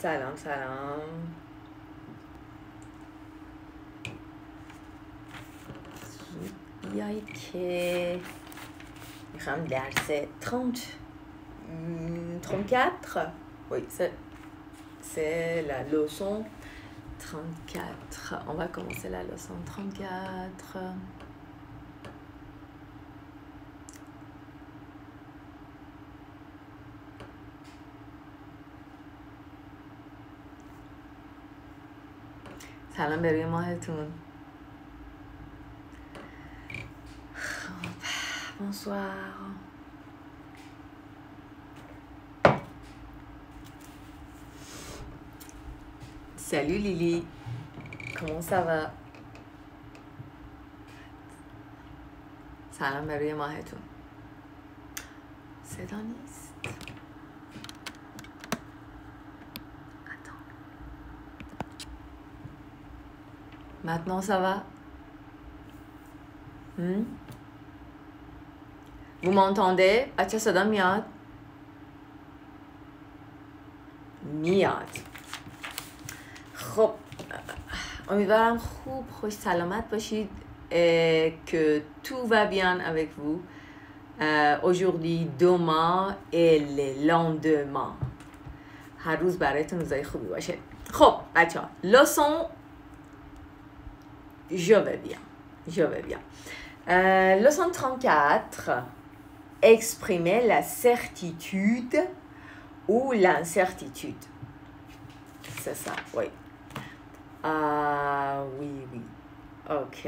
سلام سلام. بیایید که میخوام درس 34. Oui, c'est la leçon 34. On va commencer la leçon 34. سلام به روی ماهتون. Bonsoir. Salut Lily. Comment ça va? سلام به روی ماهتون. صدا نیست. Maintenant ça va? Vous m'entendez؟ بچه صدا میاد؟ میاد. خب امیدوارم خوب خوش سلامت باشید. Que tout va bien avec vous aujourd'hui, demain et le lendemain. هر روز برایتون روزای خوبی باشه. خب بچه ها leçon je vais bien. Leçon 34, exprimer la certitude ou l'incertitude. C'est ça, oui. Oui. Ok.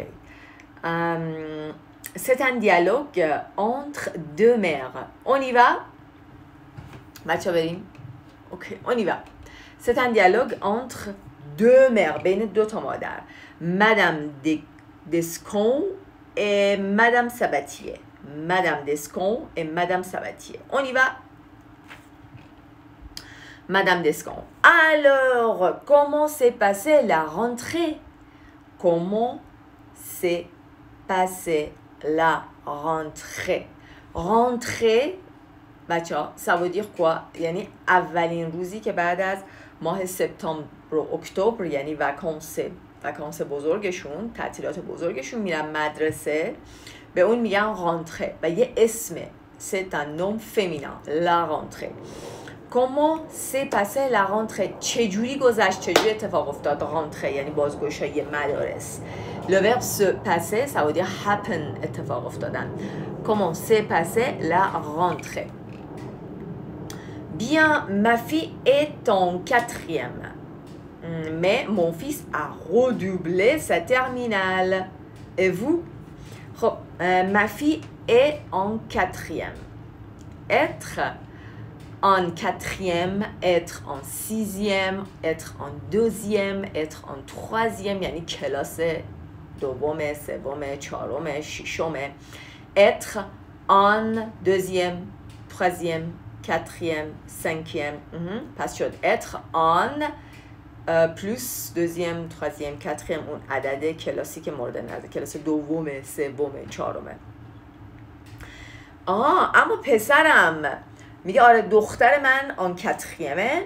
C'est un dialogue entre deux mères. On y va? Ok, on y va. C'est un dialogue entre deux mères. بین دو تا مادر. Madame Descon et Madame Sabatier. Madame Descon et Madame Sabatier. On y va? Madame Descon. Alors, comment s'est passée la rentrée? Comment s'est passée la rentrée? Rentrée, بچه ça veut dire quoi? یعنی اولین روزی که بعد از ماه سپتامبر و اکتبر، یعنی وکانس بزرگشون، تعطیلات بزرگشون میرن مدرسه، به اون میگن رانتره و یه اسمه. C'est un nom féminin, la rentrée. Comment s'est passée la rentrée? چجوری گذشت؟ چجوری اتفاق افتاد رانتره؟ یعنی بازگشایی مدارس. Le verbe se passer, ça veut dire happen، اتفاق افتادن. Comment s'est passée la rentrée? Bien, ma fille est en 4e. Mais mon fils a redoublé sa terminale. Et vous? Ma fille est en 4e. Être en 4e, être en 6e, être en 2e, être en 3e, یعنی کلاس دوم، سوم، چهارم، ششم. Être en 2e, 3e, 4e, 5e. پس شد être en plus 2e, 3e, 4e، اون عدد کلاسی که مورد نظر، کلاس دوم، سوم، چهارم. اما پسرم میگه آره دختر من آن 4e،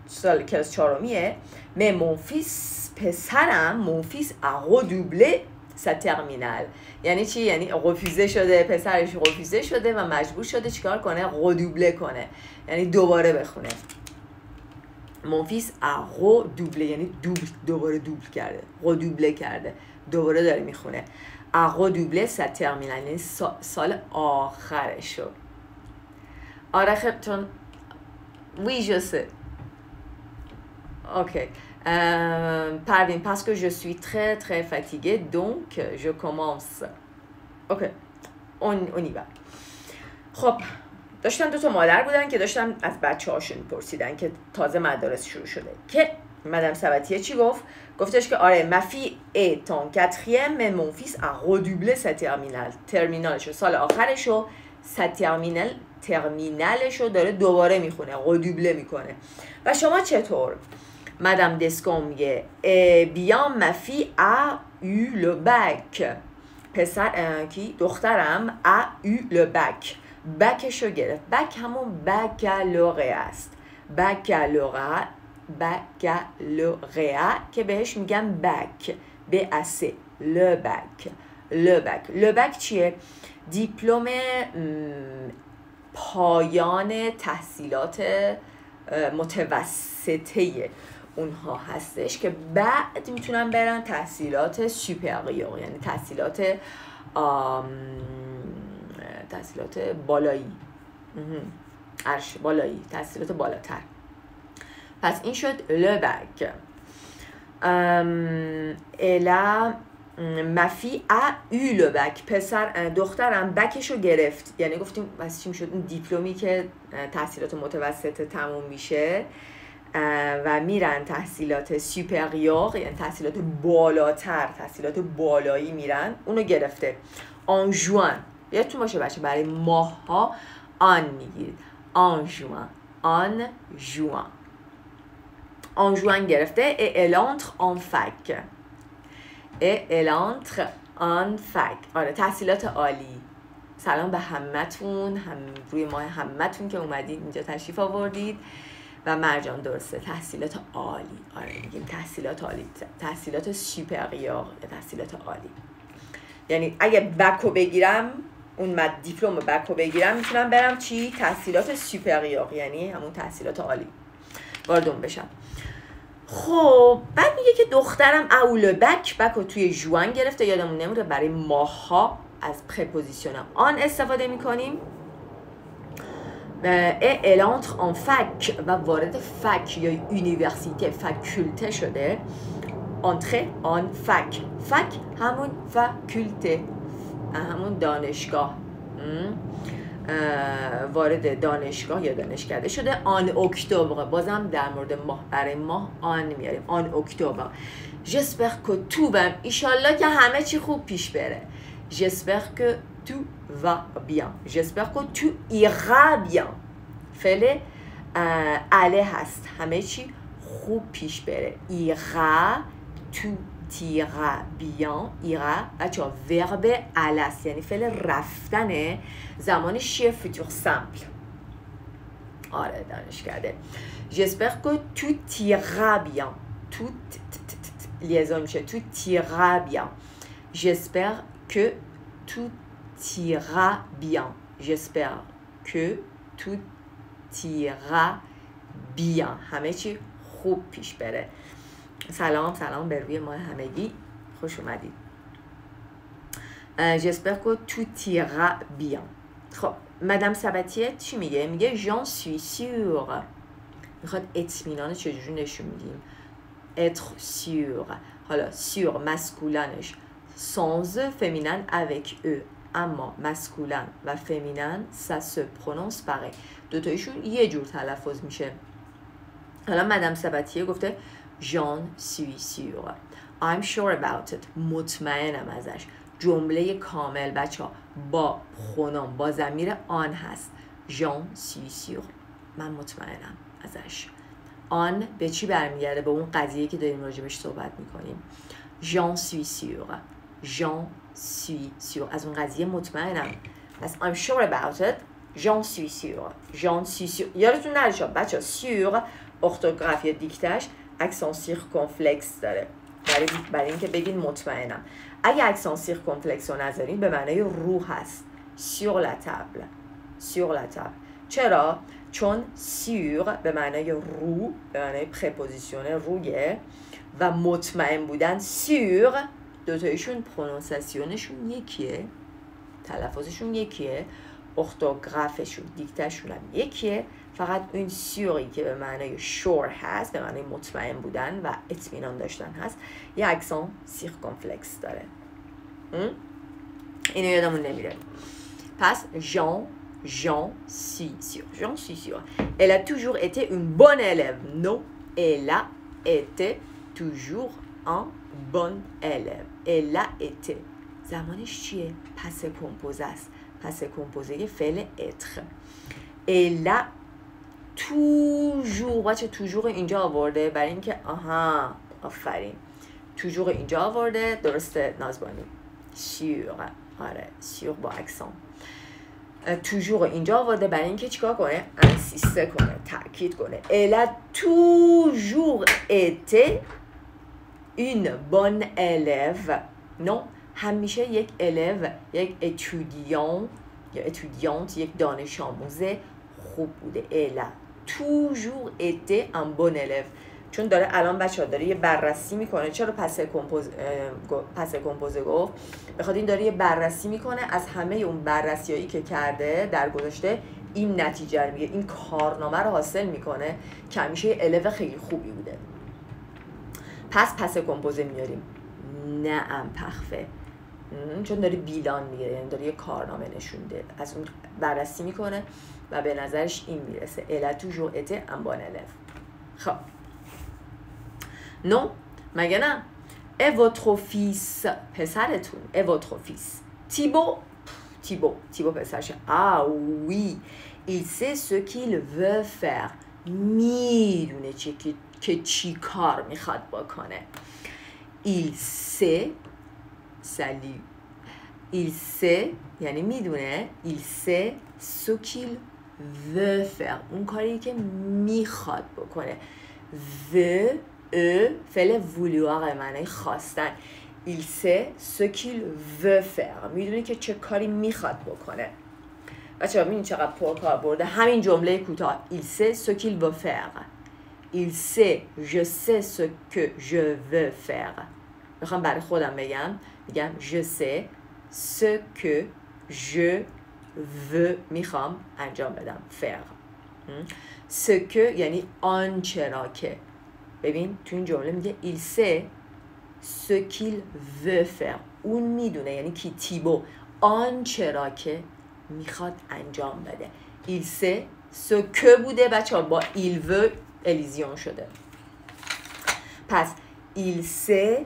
سال کلاس چهارمیه. mais mon fils، پسرم، mon fils a redoublé sa terminale. یعنی چی؟ یعنی رفیزه شده، پسرش رفیزه شده و مجبور شده چیکار کنه؟ redoublé کنه، یعنی دوباره بخونه. mon fils a redoublé یعنی دوباره دوبل کرده، redoublé کرده، دوباره داره میخونه. a redoublé sa terminale یعنی سال آخرشو. آره خب چون oui je sais. Ok. Parvin, parce que je suis très très fatiguée, donc je commence. Ok. On y va. خب داشتن دو تا مادر بودن که داشتن از بچه هاشون پرسیدن که تازه مدارس شروع شده که مدام سباتیه چی گفت؟ گفتش که آره ma fille est en 4e mais mon fils a redoublé sa terminale. ترمینالشو، سال آخرشو، sa ترمینالشو داره دوباره میخونه، redoublé میکنه. و شما چطور؟ مدام دسکون میگه bien ma fille a eu le bac. کی؟ دخترم a eu le bac. بکشو گرفت. بک همون بکالوره است. بکالوره بکالوره که بهش میگم بک BAC le bac چیه؟ دیپلم پایان تحصیلات متوسطه اونها هستش که بعد میتونن برن تحصیلات سوپریور، یعنی تحصیلات بالایی، عرش بالایی، تحصیلات بالاتر. پس این شد لبک. الا مفی ا لبک، دخترم بکشو گرفت. یعنی گفتیم پس چی میشد؟ اون دیپلمی که تحصیلات متوسطه تموم میشه و میرن تحصیلات سوپریور، یعنی تحصیلات بالاتر، تحصیلات بالایی میرن، اونو گرفته. آن جوان، یادتون باشه بچه برای ماه ها آن میگیرید. آن جوان گرفته. elle entre en fac. آره تحصیلات عالی. سلام به همتون، روی ماه همتون که اومدید اینجا تشریف آوردید. و مرجان درسته، تحصیلات عالی. آره میگیم تحصیلات عالی، تحصیلات سوپریور یا تحصیلات عالی. یعنی اگه بکو بگیرم، اون دیپلم بکو بگیرم، میتونم برم چی؟ تحصیلات سوپریور، یعنی همون تحصیلات عالی واردون بشم. خب بعد میگه که دخترم اول بکو توی جوان گرفته. یادمون نمیره برای ماها از پرپوزیشن آن استفاده میکنیم. elle entre en fac و وارد فک یا یونیورسیته، فاکولته شده. entrer en fac. فک همون فاکولته، همون دانشگاه. وارد دانشگاه یا دانشکده شده. آن اکتبر، بازم در مورد ماه، برای ماه آن میاریم. آن اکتبر. j'espère que tout va، ایشالله که همه چی خوب پیش بره. j'espère que tout va bien. j'espère que tout ira bien. فعل اله هست، همه چی خوب پیش بره. ira، tout ira bien. ira بچه ها ورب الاست، یعنی فعل رفتنه، زمانش چیه؟ فیتور سمپل. آره دانش کرده. j'espère que tout ira bien. tout لیزون میشه tout ira bien. j'espère que tout ira bien. j'espère que tout ira bien. همه چی خوب پیش بره. سلام به روی ما همگی، خوش اومدید. j'espère que tout ira bien. خب مدام سباتیه چی میگه؟ میگه j'en suis sûr. میخواد اطمینان چجوری نشون میدیم؟ être sûr. حالا sûr مسکولانش sans féminin avec eux، اما مسکولن و فمینن ça se prononce pareil، دوتایشون یه جور تلفظ میشه. حالا مدام سباتیه گفته j'en suis sûr. I'm sure about it. مطمئنم ازش. جمله کامل بچه ها با پرونوم، با ضمیر آن هست. j'en suis sûr. من مطمئنم ازش. آن به چی برمیگرده؟ به اون قضیه که داریم راجبش صحبت میکنیم. j'en suis sûr. j'en suis sûr. از اون قضیه مطمئنم. پس I'm sure about it. j'en suis sûr. j'en suis sûr. یادتون نره بچه ها sûr ارتوگراف یا دیکتش اکسان سیرکونفلکس داره، برای اینکه بگین مطمئنم. اگه اکسان سیرکونفلکس رو نذارین به معنای رو هست. sur la table. sur la table. چرا؟ چون sur به معنای رو، به معنای پرپوزیشن رویه و مطمئن بودن sur دوتایشون پرونونسیونشون یکیه، تلفظشون یکیه، ارتوگرافشون دیکتشون هم یکیه، فقط این سیوری که به معنای شور هست، به معنای مطمئن بودن و اطمینان داشتن هست، یه اکسان سیرکونفلکس داره. اینو یادمون نمیره. پس j'en suis sûr. j'en suis sûr. Elle a toujours été une bonne élève. Non, elle a été toujours un bon élève. elle a été زمانش چیه؟ پس کمپوزه است. پس کمپوزه فعل être. elle a toujours، بچه toujours اینجا آورده برای اینکه آفرین، toujours اینجا آورده، درسته نازبانی. sur، آره sur با اکسان. توجور رو اینجا آورده برای اینکه چیکار کنه؟ انسیسته کنه، تاکید کنه. Elle a toujours été une bonne élève. non همیشه یک élève، یک étudiant یا étudiante، یک دانش آموزه خوب بوده. Elle a toujours été un bon élève. چون داره الان بچه‌ها داره یه بررسی میکنه. چرا پس کمپوزه گفت؟ بخاطر این داره یه بررسی میکنه از همه اون بررسیایی که کرده در گذشته، این نتیجه رو میگه، این کارنامه رو حاصل میکنه که همیشه یه الو خیلی خوبی بوده. پس کمپوزه میاریم نه ام پخفه، چون داره بیلان میگه، یعنی داره یه کارنامه نشونده، از اون بررسی میکنه و به نظرش این میرسه. Elle a toujours été un bon élève. خب non مگه نه؟ et votre fils پسرتون، et votre fils Thibaut پسرشه. ah oui il sait ce qu'il veut faire. میدونه که چی کار میخواد بکنه. il sait salut il sait یعنی میدونه. il sait ce qu'il veut faire اون کاری که میخواد بکنه. veut فعل vouloir معنی خواستن. il sait ce qu'il veut faire میدونه که چه کاری میخواد بکنه. بچه‌ها ببینید چقدر پرکار برده همین جمله کوتاه. il sait ce qu'il veut faire. il sait je sais ce que je veux faire. میخوام برای خودم میگم je sais ce que je veux میخوام انجام بدم. faire ce que یعنی آنچه را که. ببین تو این جمله میگه il sait ce qu'il veut faire اون میدونه، یعنی کی؟ تیبو، آنچه را که میخواد انجام بده. il sait ce que بوده بچه ها، با il veut الیزیون شده. پس il sait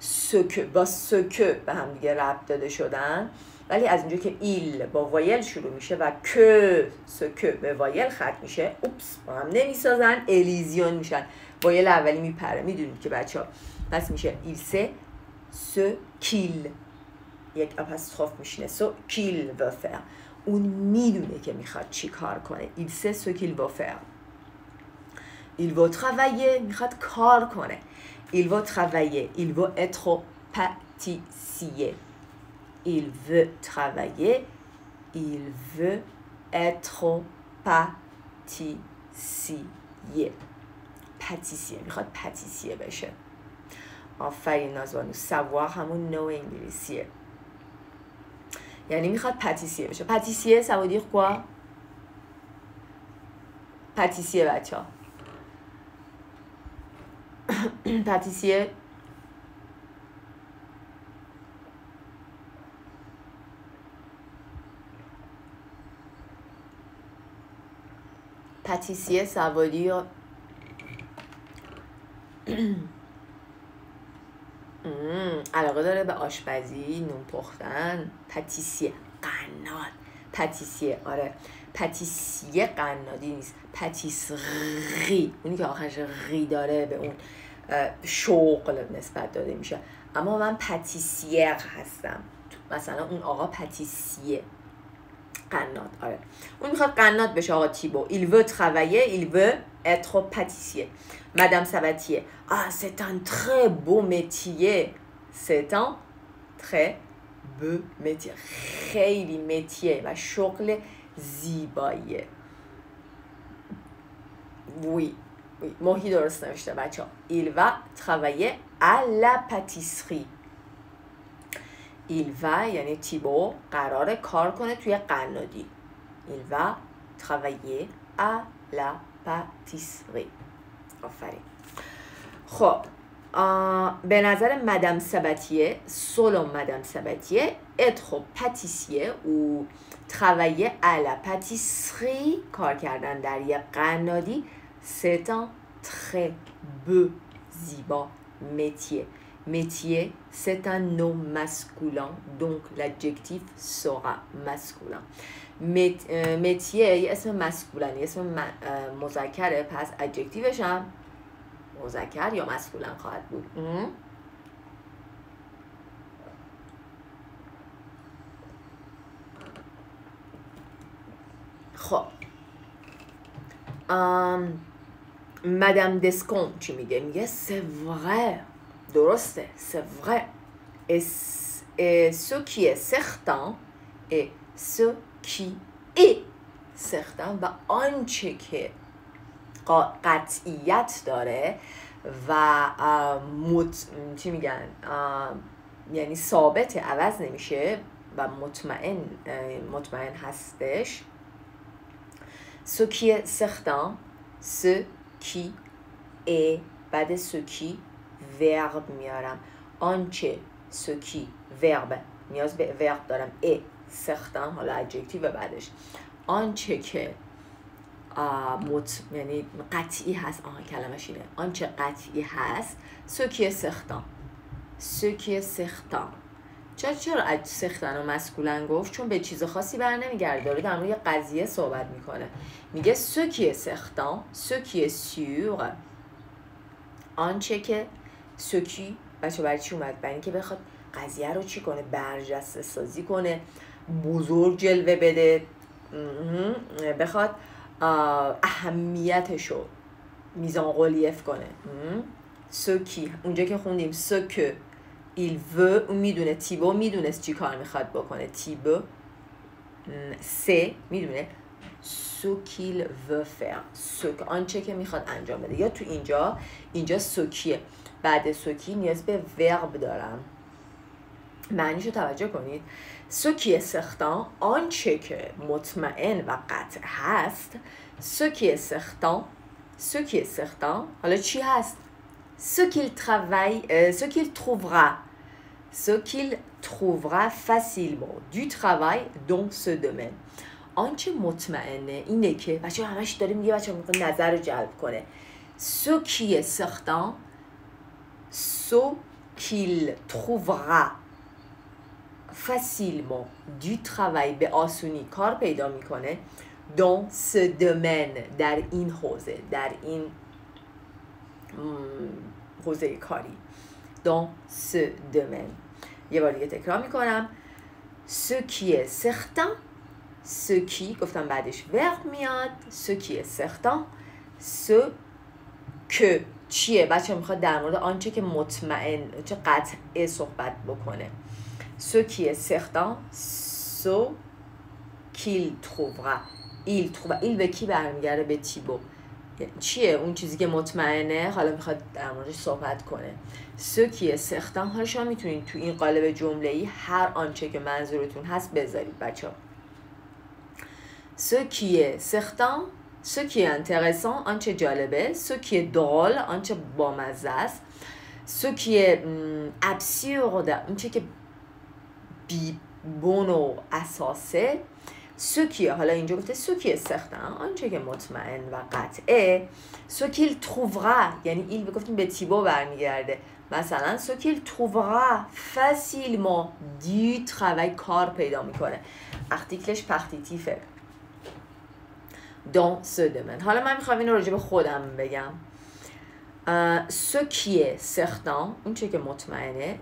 ce que با ce que به هم دیگه ربط داده شدن، ولی از اینجا که il با وایل شروع میشه و که ce que به وایل ختم میشه، اوپس با هم نمیسازن، الیزیون میشن، وایل اولی میپره. میدونید که بچه ها پس میشه il sait ce qu'il، یک اپاستروف میشینه، ce qu'il veut faire اون میدونه که میخواد چی کار کنه. il sait ce qu'il veut faire. il veut travailler میخواد کار کنه. il veut travailler il veut être pâtissier. il veut travailler il veut être pâtissier. پتیسیه میخواد پتیسیه بشه. آفرین نازوانو. savoir همون نو انگلیسیه، یعنی میخواد پتیسیه بشه. پتیسیه ça veut dire quoi؟ پتیسیه بچه ها پتیسیه پتیسیه ça veut dire علاقه داره به آشپزی، نون پختن. پتیسیه قناد. پتیسیه آره، پتیسیه قنادی نیست، پتیسری اونی که آخرش ری داره به اون شغل نسبت داده میشه. اما من پتیسیه هستم، مثلا اون آقا پتیسیه قناد. آره اون میخواد قناد بشه آقا تیبو. il veut travailler il veut être pâtissier. madame Sabatier ah c'est un très beau métier. c'est un très beau métier. خیلی متیه و شغل زیباییه. oui ماهی درست نوشته بچه ها. il va travailler à la pâtisserie. il va یعنی تیبو قراره کار کنه توی قنادی. il va travailler à la pâtisserie. آفرین. خب به نظر مدام سباتیه سولو مدام سباتیه être pâtissier ou travailler à la pâtisserie کار کردن در یک قنادی c'est un très beau زیبا métier. métier c'est un nom masculin donc l'adjectif sera masculin. métier یه اسم مسکولن، یه اسم مذکره، پس ادجکتیوش هم مذکر یا مسکولن خواهد بود. مدام دسکون چی میگه؟ میگه c'est vrai. درسته. c'est vrai. Et ce qui est certain et ce qui est certain و آنچه که قطعیت داره و چی میگن یعنی ثابت عوض نمیشه و مطمئن هستش. ce qui est certain ce qui est بعد ce qui verb میارم آنچه ce qui verb نیاز به verb دارم et certain حالا adjective بعدش آنچه که یعنی قطعی هست کلمش اینه آنچه قطعی هست ce qui est certain ce qui est certain چرا سختن و مسکولن گفت؟ چون به چیز خاصی بر نمیگرده داره در مورد یه قضیه صحبت میکنه میگه ce qui est certain ce qui est sûr آنچه که ce qui بچه برای چی اومد؟ برای اینکه بخواد قضیه رو چی کنه؟ برجسته سازی کنه بزرگ جلوه بده بخواد اهمیتشو میزان قلیف کنه ce qui اونجا که خوندیم ce que il veut میدونه تیبو میدونست چی کار میخواد بکنه تیبو c'est میدونه ce qu'il veut faire آنچه که میخواد انجام بده یا تو اینجا ce qui بعد ce qui نیاز به verb دارم معنیشو توجه کنید ce qui est certain آنچه که مطمئن و قطع هست ce qui est certain ce qui est certain حالا چی هست ce qu'il travaille ce qu'il trouvera facilement du travail dans ce domaine آنچه مطمئنه اینه که بچه همش داره میگه بچه میخواد نظر رو جلب کنه ce qui est certain ce qu'il trouvera facilement du travail به آسونی کار پیدا میکنه dans ce domaine در این حوزه در این حوزه کاری dans ce domaine یه بار دیگه تکرار میکنم ce qui est certain ce qui گفتم بعدش verb میاد ce qui est certain ce que چیه بچه میخواد در مورد آنچه که مطمئن چه قطعه صحبت بکنه ce qui est certain ce qu'il trouvera il به کی برمیگرده؟ به تیبو چیه اون چیزی که مطمئنه حالا میخواد در موردش صحبت کنه ce qui est certain حالا شما میتونید تو این قالب جمله‌ای هر آنچه که منظورتون هست بذارید بچه‌ها ce qui est certain ce qui est intéressant آنچه جالبه ce qui est drôle آنچه بامزه است ce qui est absurde آنچه که بی‌بن و اساسه ce qui حالا اینجا گفته ce qui est certain آنچه که مطمئن و قطعه ce qu'il trouvera یعنی این بگفتیم به تیبو برمیگرده مثلا ce qu'il trouvera facilement du travail کار پیدا میکنه ارتیکلش پختیتیفه dans ce domaine حالا من میخوام اینو راجع به خودم بگم ce qui est certain اون چه که مطمئنه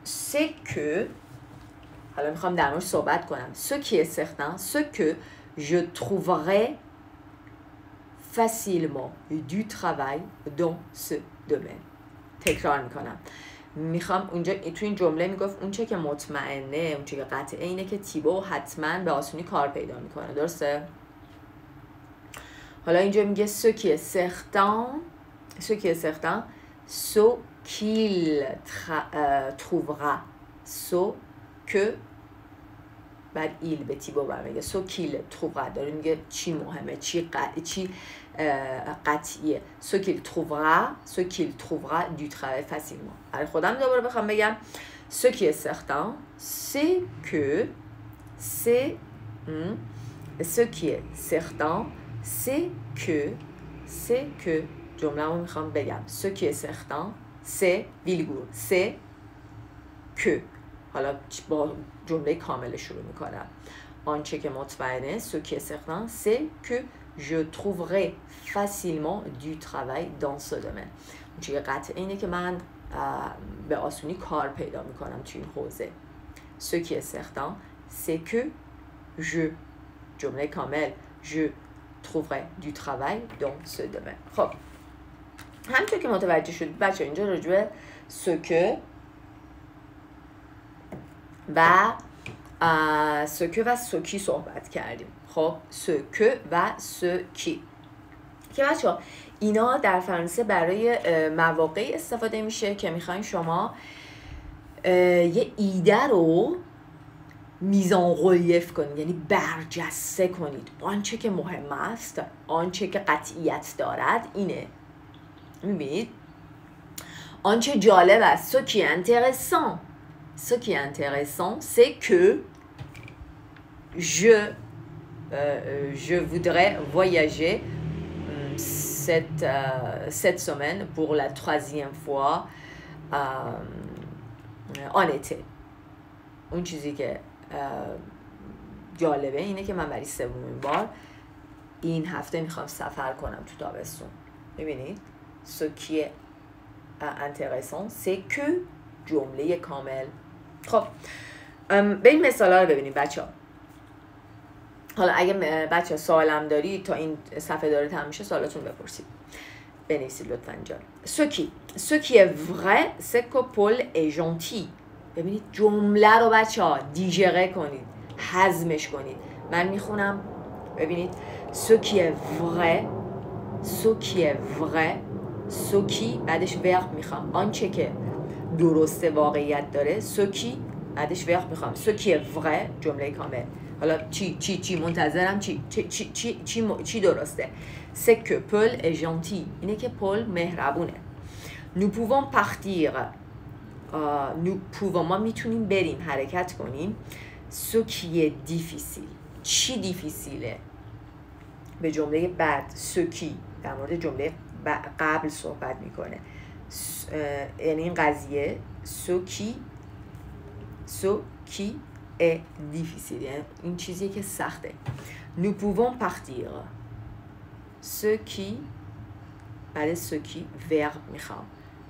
c'est que حالا میخوام در موردش صحبت کنم ce qui est certain ce que je trouverai facilement du travail dans ce domaine تکرار میکنم میخوام اونجا تو این جمله میگفت اون چه که مطمئنه اون چه که قطعه اینه که تیبو حتما به آسونی کار پیدا میکنه درسته؟ حالا اینجا میگه ce qui est certain ce qu'il trouvera ce que بعد il به تیبو برمیگه ce qu'il trouvera داره میگه چی مهمه چی قطعیه ce qu'il trouvera du travail facilement برای خودم دوباره بخوام بگم ce qui est certain c'est que ce qui est certain c'est que جمله رو میخوام بگم ce qui est certain c'est que حالا با جمله کامل شروع میکنم آنچه که مطمئنه ce qui est certain c'est que je trouverai facilement du travail dans ce domaine اون چیه قطعه اینه که من به آسونی کار پیدا میکنم توی این حوزه ce qui est certain c'est que je جمله کامل je trouverait du travail dans ce domaine. خب همونطور که متوجه شد بچه اینجا راجع به سکه و سکی صحبت کردیم. خب سکه و سکی که بچه ها اینا در فرانسه برای مواقعی استفاده میشه که میخواین شما یه ایده رو میزان ریلیف کنید، یعنی برجسته کنید. آنچه که مهم است، آنچه که قطعیت دارد اینه. میبینید آنچه جالب است، ce qui est intéressant, ce qui est intéressant c'est que je voudrais voyager cette semaine pour la 3e fois en été. اون چیزی که جالبه اینه که من برای 3مین بار این هفته میخوام سفر کنم تو تابستون. ببینید ce qui est intéressant c'est que جمله کامل. خب به این مثال ها رو ببینید بچه ها. حالا اگه بچه ها سوالم داری تا این صفحه داره تمام میشه سوالاتون بپرسید، بنویسید لطفا اینجا. ce qui est vrai c'est que Paul est gentil. ببینید جمله رو بچه ها دیژره کنید، هضمش کنید. من میخونم ببینید ce qui est vrai ce qui بعدش ورب میخوام، آنچه که درسته واقعیت داره. ce qui بعدش ورب میخوام، ce qui est vrai جمله کامل. حالا چی منتظرم چی درسته. c'est que Paul est gentil اینه که پل مهربونه. nous pouvons partir ما میتونیم بریم حرکت کنیم. ce qui est difficile چی دیفیسیله؟ به جمله بعد ce qui در مورد جمله قبل صحبت میکنه، یعنی این قضیه ce qui est difficile، یعنی این چیزیه که سخته. nous pouvons partir ce qui بعد ce qui verb میخوام،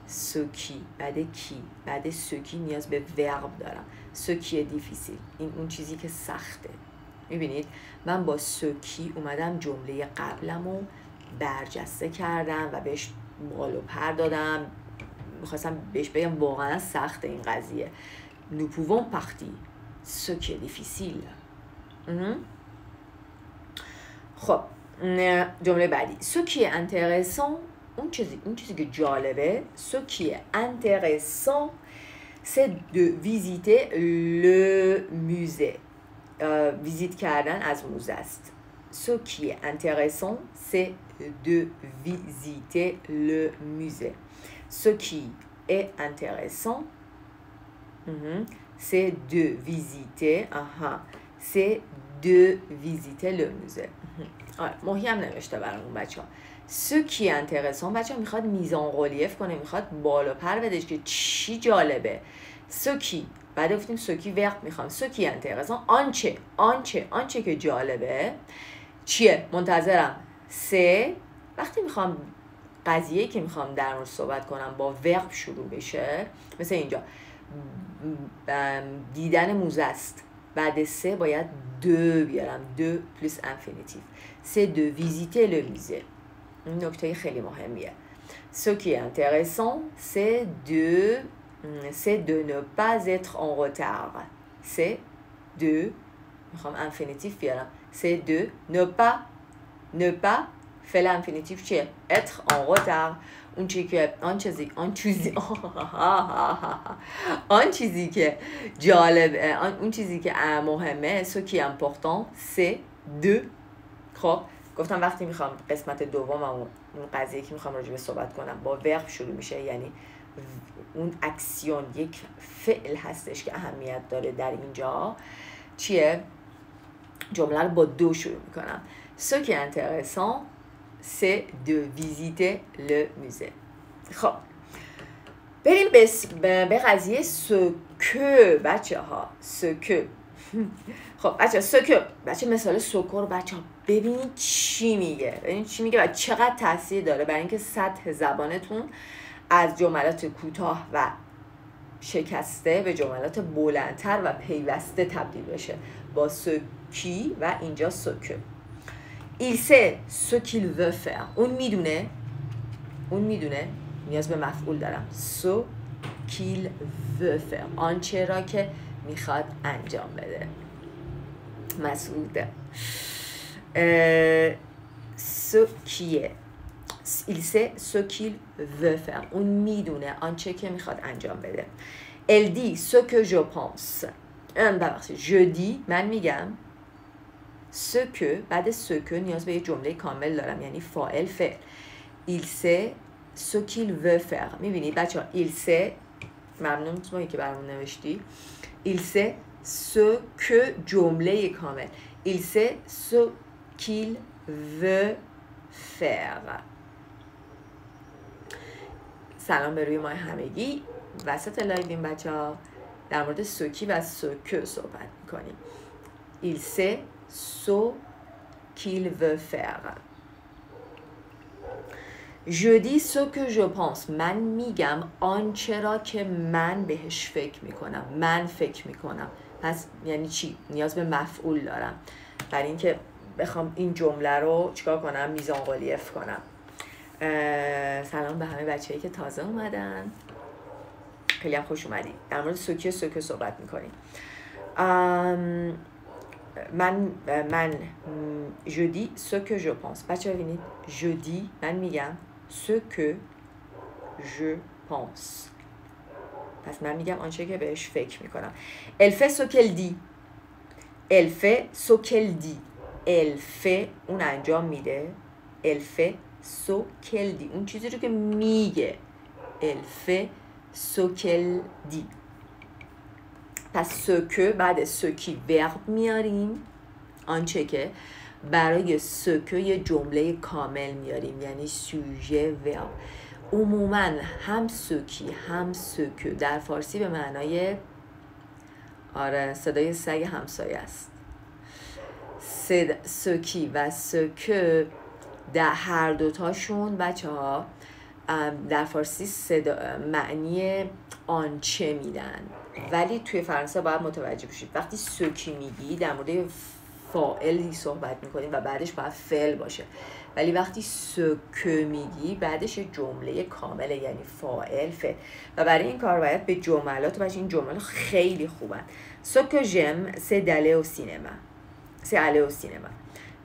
ce qui بعد ce qui نیاز به verb دارم. ce qui est difficile این اون چیزی که سخته. میبینید من با ce qui اومدم جمله قبلمو برجسته کردم و بهش بال و پر دادم، میخواستم بهش بگم واقعا سخته این قضیه. nous pouvons partir ce qui est difficile. خب جمله بعدی ce qui est intéressant اون چیزی که جالبه. ce qui est intéressant c'est de visiter le musée. ویزیت کردن از موزه است. ce qui est intéressant c'est de visiter le musée. ce qui est intéressant c'est de visiter c'est de visiter le musée. مهم نوشته برامون بچه ها. ce qui est intéressant بچه ها میخواد میزان ریلیف کنه، میخواد بالا پر بدش که چی جالبه. ce qui بعد گفتیم ce qui verb میخوام. ce qui est intéressant آنچه که جالبه چیه؟ منتظرم سه. وقتی میخوام قضیه‌ای که میخوام در مورد صحبت کنم با ورب شروع بشه، مثل اینجا دیدن موزه است، بعد سه باید دو بیارم، دو پلوس انفینیتیو. c'est de visiter le musée. این نکته خیلی مهمیه. ce qui est intéressant c'est de ne pas être en retard. c'est de میخوام انفینیتیو بیارم. c'est de ne pas فعل انفینیتیو چیه؟ être en retard. اون چیزی که جالب، اون چیزی که مهمه ce qui est important c'est de. خب گفتم وقتی میخوام قسمت دوم اون قضیه که میخوام راجع به صحبت کنم با ورب شروع میشه، یعنی اون اکسیون یک فعل هستش که اهمیت داره در اینجا. چیه؟ جمله رو با دو شروع میکنم. ce qui est intéressant c'est de visiter le musée. خب بریم به قضیه ce que بچه ها. ce que خب بچه ce que بچه مثال سکو رو بچه ها ببینید چی میگه و چقدر تاثیر داره برای اینکه سطح زبانتون از جملات کوتاه و شکسته به جملات بلندتر و پیوسته تبدیل بشه با ce qui و اینجا ce que. il sait ce qu'il veut faire. اون میدونه نیاز به مفعول دارم. ce qu'il veut faire. آنچه را که میخواد انجام بده. مسعود. ce qui est. il sait ce qu'il veut faire. اون میدونه آنچه که میخواد انجام بده. elle dit ce que je pense. ببخشید je dis من میگم ce que بعد ce que نیاز به یه جمله کامل دارم یعنی فاعل فعل. il sait ce qu'il veut faire. میبینید بچه ها il sait ممنون توی که برامون نوشتی il sait ce que جمله کامل il sait ce qu'il veut faire. سلام به روی ماه همگی. وسط لایویم بچه ها در مورد سوکی و سوکه صحبت میکنیم. il sait ce qu'il veut faire. je dis ce que je pense. من میگم آنچه را که من بهش فکر میکنم. من فکر میکنم. پس یعنی چی؟ نیاز به مفعول دارم برای اینکه بخوام این جمله رو چیکار کنم؟ میزان قلیف کنم. سلام به همه بچه‌ای که تازه اومدن. خیلی هم خوش اومدید. در مورد سوکی صحبت میکنیم. من je dis ce que je pense. بچه‌ها ببینید je dis من میگم ce que je pense. پس من میگم آنچه که بهش فکر میکنم. elle fait ce qu'elle dit. elle fait ce qu'elle dit. elle fait اون انجام میده. elle fait ce qu'elle dit اون چیزی رو که میگه. elle fait ce qu'elle dit. پس ce que بعد ce qui verb میاریم آنچه که برای ce que یه جمله کامل میاریم یعنی سوژه verb. عموما هم ce qui هم ce que در فارسی به معنای صدای سگ همسایه است. ce qui و ce que در هر دوتاشون بچه ها در فارسی معنی آنچه میدن ولی توی فرانسه باید متوجه بشید وقتی سوکی میگی در مورد فاعلی صحبت میکنیم و بعدش باید فعل باشه ولی وقتی سوکه میگی بعدش جمله کامله یعنی فاعل فعل و برای این کار باید به جملات باشه. این جمله خیلی خوبن. ce que j'aime c'est d'aller au cinéma. c'est aller au cinéma.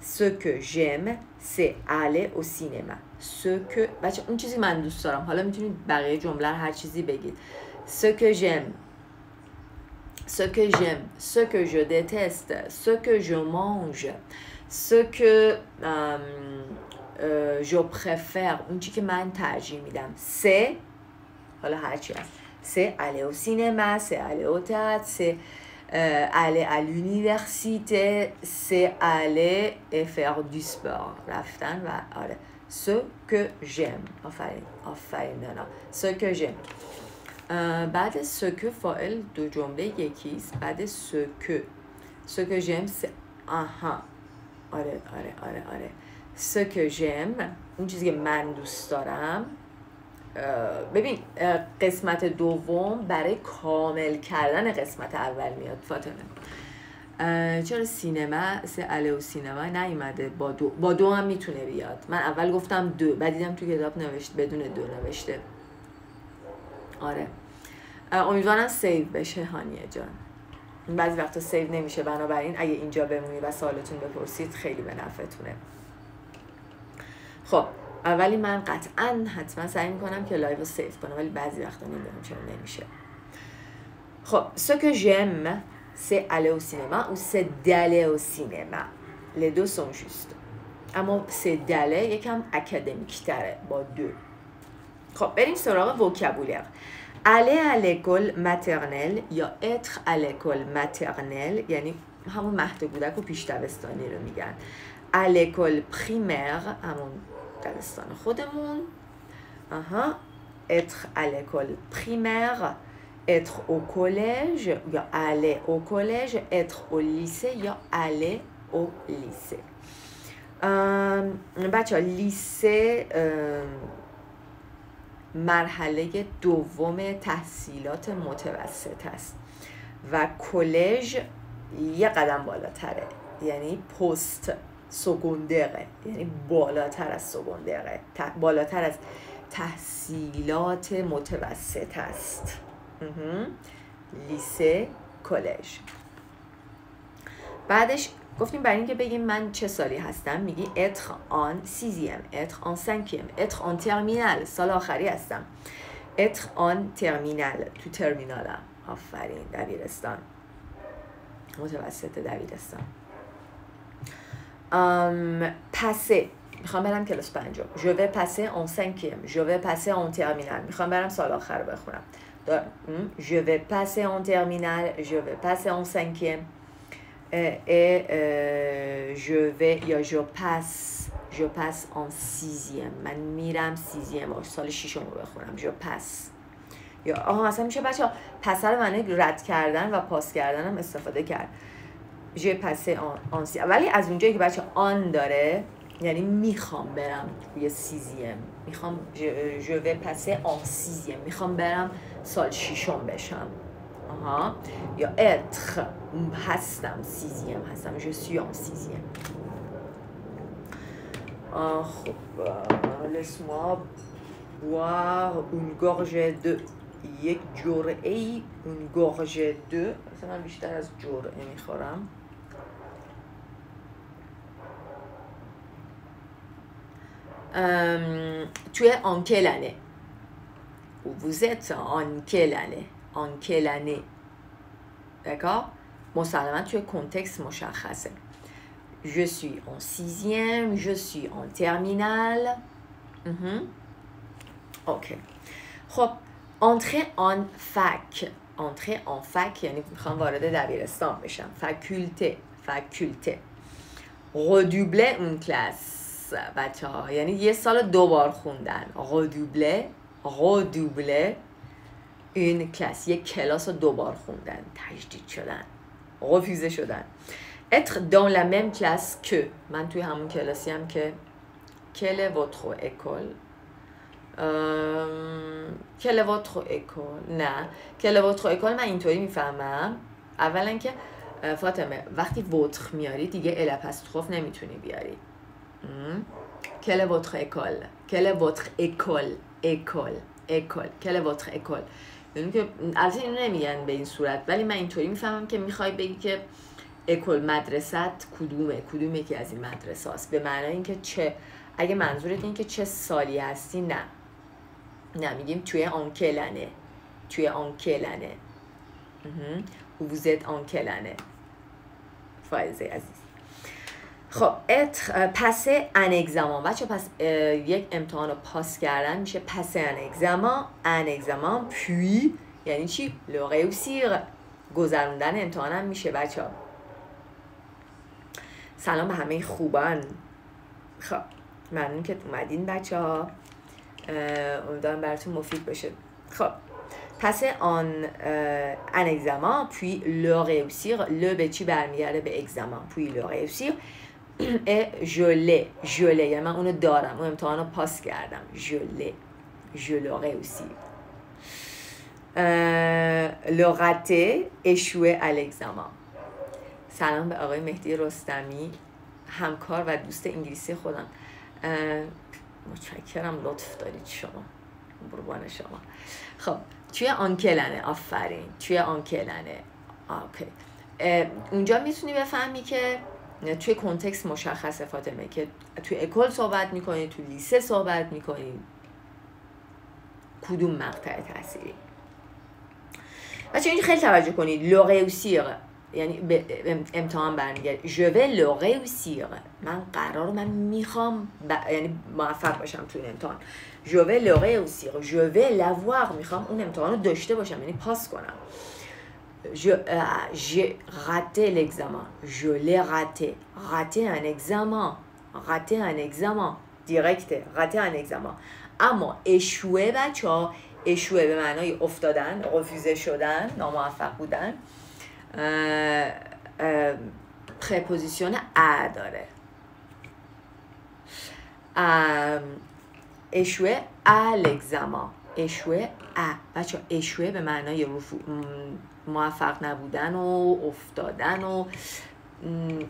ce que j'aime c'est aller au cinéma. ce que بچه اون چیزی من دوست دارم. حالا میتونید بقیه جمله هر چیزی بگید. ce que j'aime ce que j'aime ce que je déteste ce que je mange ce que je préfère اون چی که من ترجیح میدم. c'est حالا هر چی هست. c'est aller au cinéma c'est aller au théâtre c'est aller à l'université c'est aller et faire du sport. رفتن و آره ce que j'aime. آفرین نه ce que j'aime. بعد ce que فاعل دو جمله یکیست. بعد ce que j'aime c'est آها آره ce que j'aime اون چیزی که من دوست دارم. ببین قسمت دوم برای کامل کردن قسمت اول میاد فاطمه. چرا سینما سه اله و سینما نیومده با دو هم میتونه بیاد. من اول گفتم دو بعد دیدم تو کتاب نوشته بدون دو نوشته. آره امیدوارم سیو بشه هانیه جان. بعضی وقتا سیو نمیشه بنابراین اگه اینجا بمونی و سوالتون بپرسید خیلی به نفعتونه. خب اولی من قطعا حتما سعی میکنم که لایو رو سیو کنم ولی بعضی وقتا نمیدونم چرا نمیشه. خب ce que j'aime c'est aller au cinéma ou c'est d'aller au cinéma. les deux sont justes. اما c'est d'aller یکم اکادمیک تره با دو. خب بریم سراغ وکابولر. aller à l'école maternelle یا être à l'école maternelle یعنی همون مهد کودک و پیش دبستانی رو میگن. à l'école primaire همون دبستان خودمون. être à l'école primaire être au collège یا aller au collège être au lycée یا aller au lycée. بچه ها لیسه مرحله دوم تحصیلات متوسط است و کلژ یه قدم بالاتره یعنی پست سکندره یعنی بالاتر از سکندره، بالاتر از تحصیلات متوسط است. لیسه، کالج. بعدش گفتیم برای اینکه بگیم من چه سالی هستم میگی être en sixième، être en cinquième، être en terminale، سال آخری هستم. être en terminale، تو ترمینالم. آفرین، دبیرستان، متوسط دبیرستان. passer، میخوام برم کلاس پنجم. je vais passer en cinquième، je vais passer en terminale، میخوام برم سال آخر رو بخونم. je vais passer en terminale، je vais passer en cinquième et je vais یا je passe en sixième، من میرم سیزیم، سال ششم رو بخونم. je passe یا اصلا میشه بچه ها پس رو معنی رد کردن و پاس کردن هم استفاده کرد. je passe en sixième، ولی از اونجایی که بچه آن داره یعنی میخوام برم توی سیزیم، میخوام je vais passer en sixième، میخوام برم سال ششم بشم. یا être هستم، سیزیم هستم، je suis en sixième. خب laisse-moi boire une gorgée de، یک جرعه ای، une gorgée de، مثلا من بیشتر از جرعه میخورم. tu es en quelle année؟ vous êtes en quelle année؟ en quelle année؟ d'accord؟ مسلما توی کنتکست مشخصه. je suis en sixième، je suis en terminale. اوکی. خب entrer en fac، entrer en fac یعنی میخوام وارد دبیرستان بشم. faculté. redoubler une classe بچه ها یعنی یه سال دوبار خوندن. redoubler une classe، یه کلاس رو دوبار خوندن، تجدید شدن، refusé شدن. être dans la même classe que، من توی همون کلاسی هم که quelle est votre école؟ quelle est votre école؟ نه quelle est votre école من اینطوری میفهمم اولا که فاطمه وقتی votre میاری دیگه الاپستروف نمیتونی بیاری. quelle est votre école؟ quelle est votre école؟ quelle est votre école؟ یعنی که البته اینو نمیگن به این صورت ولی من اینطوری میفهمم که میخوای بگی که اکل مدرسات کدومه که از این مدرسه هست، به معنی اینکه چه، اگه منظورت این که چه سالی هستی نه میگیم توی en quelle année، توی en quelle année. vous êtes en quelle année؟ فایزه عزیز. خب passer un examen بچه، پس یک امتحان رو پاس کردن میشه passer un examen puis یعنی چی؟ le réussir، گذروندن امتحانم میشه بچه ها. سلام به همه خوبان. خب ممنون که اومدین بچه ها، امیدوارم براتون مفید بشه. خب passer un examen puis le réussir، le به چی برمیگرده؟ به examen، puis le réussir et je l'ai یعنی من اونو دارم، اون امتحان رو پاس کردم. je le réussis. le raté، échouer à l'examen. سلام به آقای مهدی رستمی، همکار و دوست انگلیسی خودم. متشکرم، لطف دارید شما، قربان شما. خب توی آنکلنه، آفرین، توی آنکلنه. اوکی. اونجا میتونی بفهمی که توی کنتکست مشخصه فاطمه که توی اکل صحبت میکنی، توی لیسه صحبت میکنی، کدوم مقطع تحصیلی. بچه اینجا خیلی توجه کنید. le réussir یعنی به امتحان برمیگرد. je vais le réussir، من میخوام یعنی موفق باشم توی این امتحان. je vais le réussir، je vais l'avoir، میخوام اون امتحان رو داشته باشم یعنی پاس کنم. j'ai raté l'examen، je l'ai raté un examen directe، raté un examen. اما échouer بچه ها، échouer به معنای افتادن، refusé شدن، ناموفق بودن، پرپوزیشن ا داره. échouer à l'examen، échouer à بچه échouer به معنای موفق نبودن و افتادن و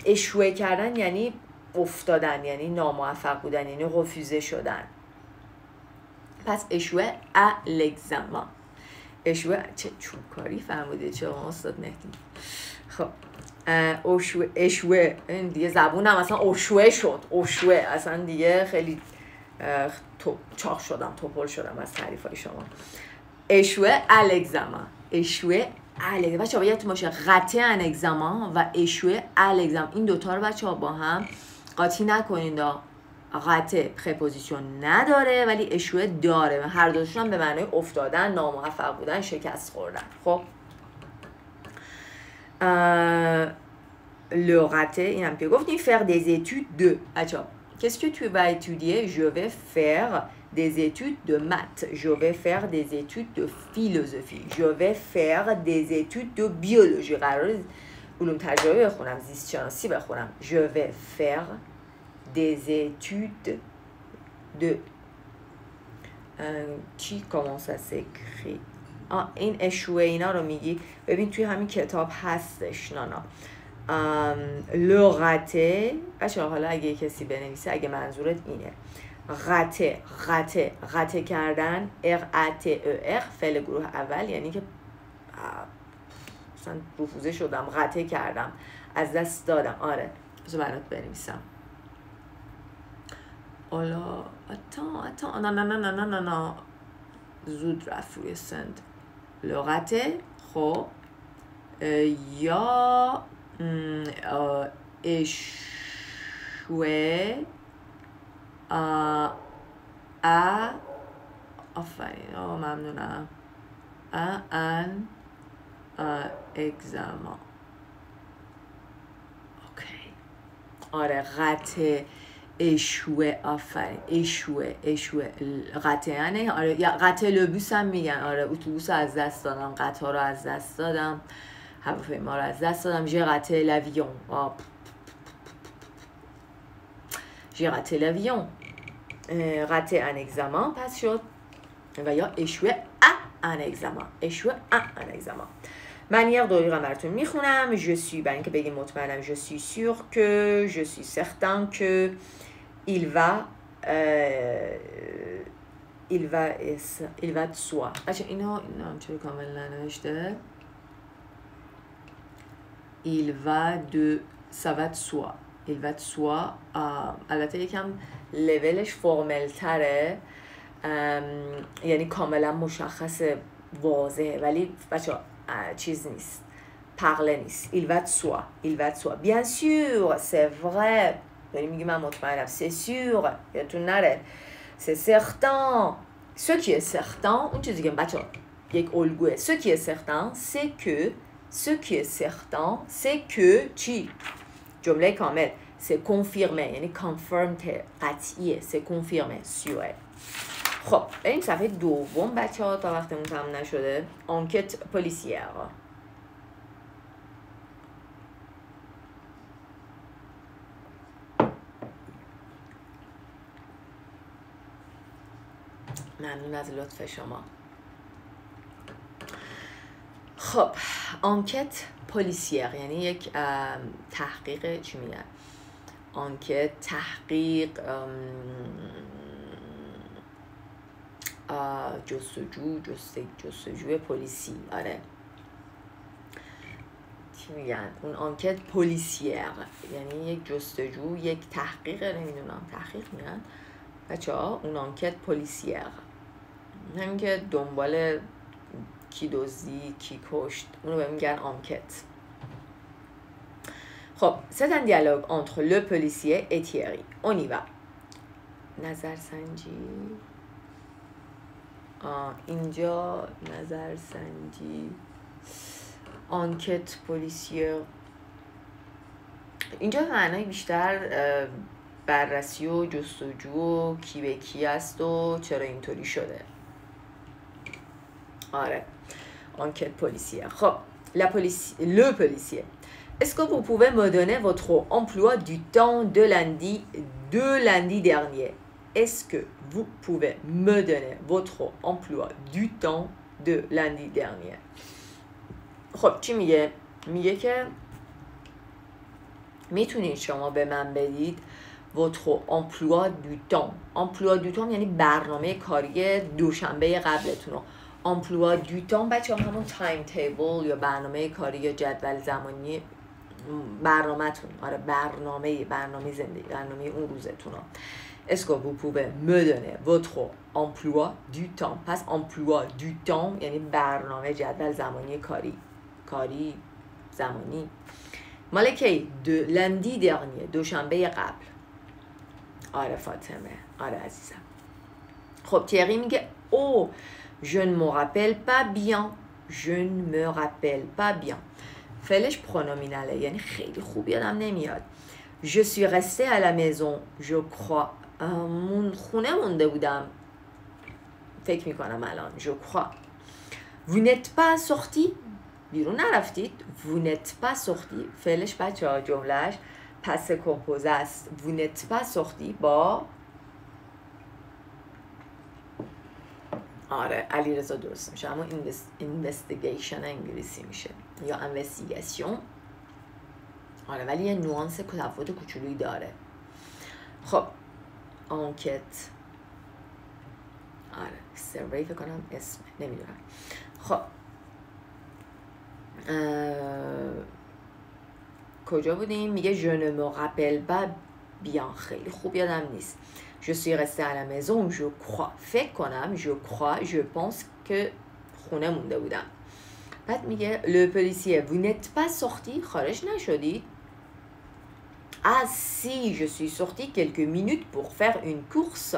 échouer کردن یعنی افتادن، یعنی ناموفق بودن، یعنی رفوزه شدن. پس échouer à l'examen. échouer چه چوبکاری فرموده چه استاد مهدی. خب échouer این دیگه زبونم اصلا اوشوه شد، اوشوه اصلا دیگه خیلی چاق شدم، توپل شدم از تعریفای شما. échouer à l'examen. échouer à l'examen. بچه‌ها باید باشه rater un examen و échouer à l'examen. این دوتا رو بچه‌ها با هم قاطی نکنید. rater پرپوزیشن نداره ولی échouer داره و هر دوشون هم به معنای افتادن، ناموفق بودن، شکست خوردن. خب le rater این هم که گفتیم faire des études de. بچه‌ها qu'est-ce que tu vas étudier? Je vais faire des études de maths. Je vais faire des études de philosophie. Je vais faire des études de biologie. قرار علوم تجربی بخونم، زیست شناسی بخونم. Je vais faire des études de qui comment ça s'écrit. این échouer اینا رو میگی. ببین توی همین کتاب هستش. نه le rater. بچه‌ها حالا اگه کسی بنویسه اگه منظورت اینه غته کردن R-A-T-E-R فعل گروه اول، یعنی که مثلا رفوزه شدم، غته کردم، از دست دادم. آره بذار برات بنویسم. حالا نه زود رفت روی سند. لغته خب یا échouer آفرین ممنونم un examen. اوکی آره غته échouer آفرین échouer غته آره یا غته لبوس هم میگن. آره اتوبوس رو از دست دادم، قطار رو از دست دادم، هواپیما رو از دست دادم. j'ai raté l'avion. j'ai raté l'avion. raté un examen پس شد و یا échouer à un examen. échouer à un examen. من یه دقیقه براتون میخونم. je suis برای اینکه بگیم مطمئنم. je suis sûr que je suis certain que il va de soi. اچھا اینا هم چرا کامل ننوشته؟ il va de ça va de soi. il va de soi. البته یکم لولش فرمل تره، یعنی کاملا مشخص واضحه، ولی بچه چیز نیست، پغله نیست. il va de soi. il va de soi. bien sûr c'est vrai. یعنی میگی من مطمئنم. c'est sûr یادتون نره. c'est certain. ce qui est certain اون چیزی که بچه یک الگوه. ce qui est certain c'est que ce qui est certain c'est que چی؟ جمله کامل. c'est confirmé یعنی confirmed قطعیه. c'est confirmé سیوه. خب بریم صفحه دوم بچه ها تا وقتمون تمام نشده. enquête policière. ممنون از لطف شما. خب enquête policière یعنی یک تحقیق چی میگن؟ enquête تحقیق جستجوی پلیسی. آره چی میگن؟ اون enquête policière یعنی یک جستجو، یک تحقیق، نمیدونم تحقیق میگن بچه ها. اون enquête policière همین که دنبال کی دزدی، کی کشت، اونو بهم میگن enquête. خب c'est un dialogue entre le policier et Thierry. on y va. نظرسنجی. اینجا نظرسنجی enquête policière اینجا معنای بیشتر بررسی و جستجو و کی به کی است و چرا اینطوری شده. آره enquête policière. خب le policier. Est-ce que vous pouvez me donner votre emploi du temps de lundi dernier? Est-ce que vous pouvez me donner votre emploi du temps de lundi dernier? خب چی میگه؟ میگه که میتونید شما به من بدید votre emploi du temps. emploi du temps یعنی برنامه کاری دوشنبه قبلتون رو. emploi du temps بچه همون تایم تیبل یا برنامه کاری یا جدول زمانی برنامه‌تون. آره برنامه زندگی، برنامه اون روزتون رو. Est-ce que vous pouvez me donner votre emploi du temps. پس emploi du temps یعنی برنامه جدول زمانی کاری زمانی. مال کی؟ lundi dernier دوشنبه قبل. آره فاطمه، آره عزیزم. خب تیری میگه او je ne me rappelle pas bien. je ne me rappelle pas bien. فعلش پرونومیناله یعنی خیلی خوب یادم نمیاد. je suis restée à la maison. je crois خونه مونده بودم فکر میکنم الان. je crois. vous n'êtes pas sorti. بیرون نرفتید. vous n'êtes pas sorti. فعلش بچه ها جملهش پس کمپوزه است. vous n'êtes pas sorti با آره علیرضا درست میشه اما investigation انگلیسی میشه یا investigation. آره ولی یه نوانس تفاوت کوچولویی داره. خب انکت آره سروی فکر کنم اسم نمیدونم. خب کجا بودیم؟ میگه je ne me rappelle pas bien. خیلی خوب یادم نیست. je suis restée à la maison. je crois فکر کنم je crois je pense که خونه مونده بودم. بعد میگه le policier vous n'êtes pas sorti. خارج نشدید؟ ah si je suis sortie quelques minutes pour faire une course.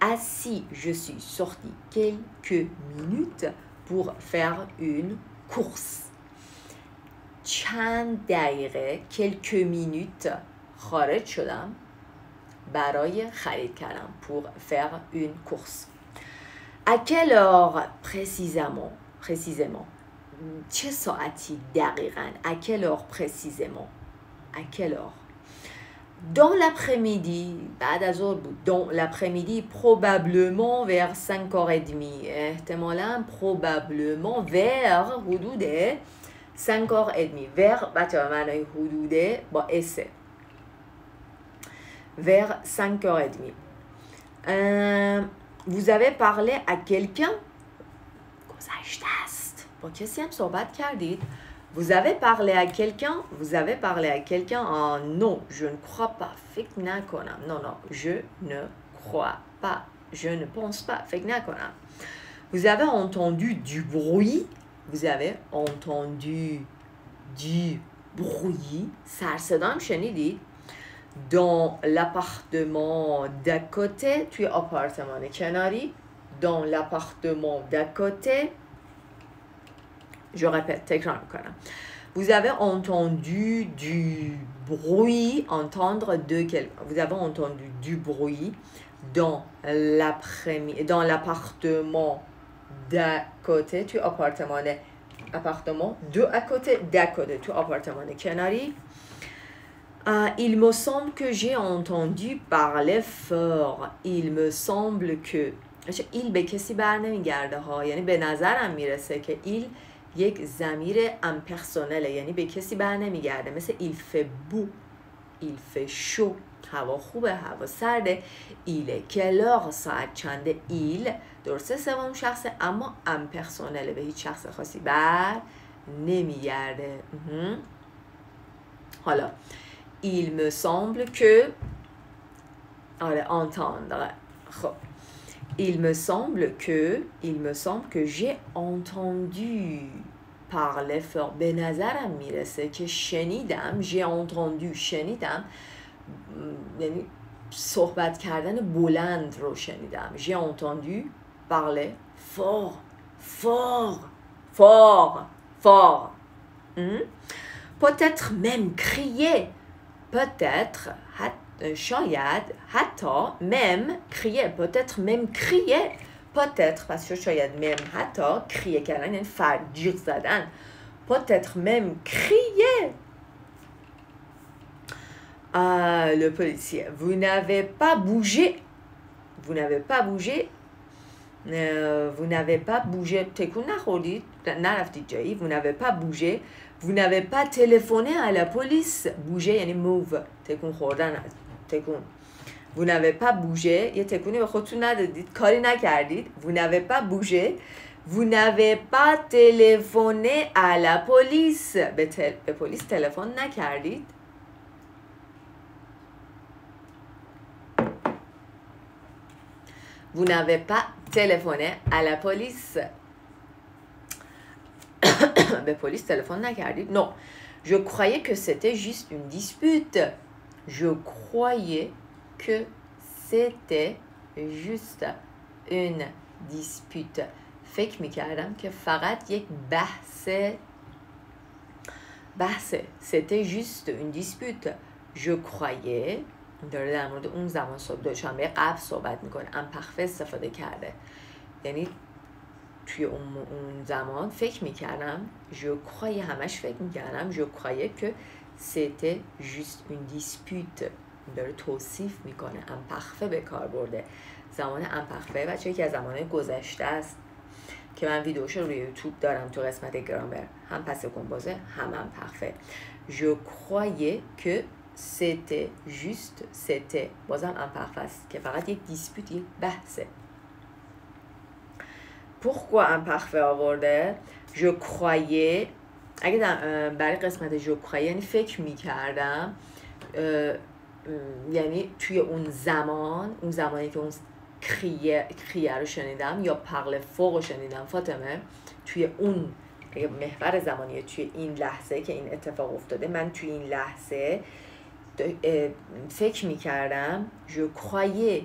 ah si je suis sortie quelques minutes pour faire une course. چند دقیقه quelques minutes خارج شدم برای خرید کردم pour faire une course. à quelle heure précisément چه ساعتی دقیقاً؟ à quelle heure précisément à quelle heure dans l'après-midi بعد از ظهر بود. dans l'après-midi probablement vers 5h30 احتمالاً probablement vers حدود 5h30 vers بچه به معنای حدوده با اسه vers 5h30. vous avez parlé à quelqu'un گذشته است با کسی هم صحبت کردید. vous avez parlé à quelqu'un non je ne crois pas فکر نکنم. non je ne crois pas je ne pense pas فکر نکنم. vous avez entendu du bruit. vous avez entendu du bruit سرصدا هم شنیدید. dans l'appartement d'à côté توی آپارتمان کناری. dans l'appartement d'à côté je répète تکرار میکنم. vous avez entendu du bruit entendre de quelqu'un. vous avez entendu du bruit dans l'appartement d'à côté توی آپارتمان appartement de à côté d'à côté توی آپارتمان کناری. il me semble que j'ai entendu parler fort. il me semble que il به کسی بر نمیگرده ها یعنی به نظرم میرسه که il یک ضمیر امپرسونله یعنی به کسی بر نمیگرده مثل il fait beau il fait chaud هوا خوبه هوا سرده. il est quelle heure ساعت چنده. il درسته سوم شخصه اما امپرسونله به هیچ شخص خاصی بر نمیگرده. حالا il me semble que آره entendre. خب il me semble que j'ai entendu parler fort. به نظرم میرسه که شنیدم. j'ai entendu شنیدم یعنی صحبت کردن بلند رو شنیدم. j'ai entendu parler fort peut-être même crier. peut-être شاید حتی même crier peut-être même crier peut-être پس شاید même حتی crier کردن یعنی جیغ زدن. peut-être même crier. le policier vous n'avez pas bougé تکون نخوردید نرفتید جایی. vous n'avez pas bougé vous n'avez pas téléphoné à la police. bouger یعنی move، تکون خوردن، تکون. vous n'avez pas bougé، یه تکونی به خودتون ندادید، کاری نکردید. vous n'avez pas bougé، vous n'avez pas téléphoné à la police، به پلیس تلفن نکردید. vous n'avez pas téléphoné à la police، به پلیس تلفن نکردید. non je croyais que c'était juste une dispute، je croyais que c'était juste une dispute، فکر میکردم که فقط یک بحثه. c'était juste une dispute، je croyais، داره در مورد اون زمان صبح دوشنبه قبل صحبت میکنه، امپرفه استفاده کرده، یعنی توی اون زمان فکر میکردم. je croyais، همش فکر میکردم. je croyais que c'était juste une dispute، داره توصیف میکنه، امپرفه به کار برده. زمان امپرفه بچه یکی از زمانهای گذشته است که من ویدیوشو روی یوتیوب دارم تو قسمت گرامر، هم پس کمپوزه هم امپرفه. je croyais que c'était juste، c'était بازم امپرفه است که فقط یک دیسپوت، یک بحثه. pourquoi امپرفه آورده؟ je croyais، اگه برای قسمت je croyais یعنی فکر میکردم، یعنی توی اون زمانی که اون کریه رو شنیدم یا پرل فوق رو شنیدم فاطمه، توی اون محور زمانی، توی این لحظه که این اتفاق افتاده، من توی این لحظه فکر میکردم. je croyais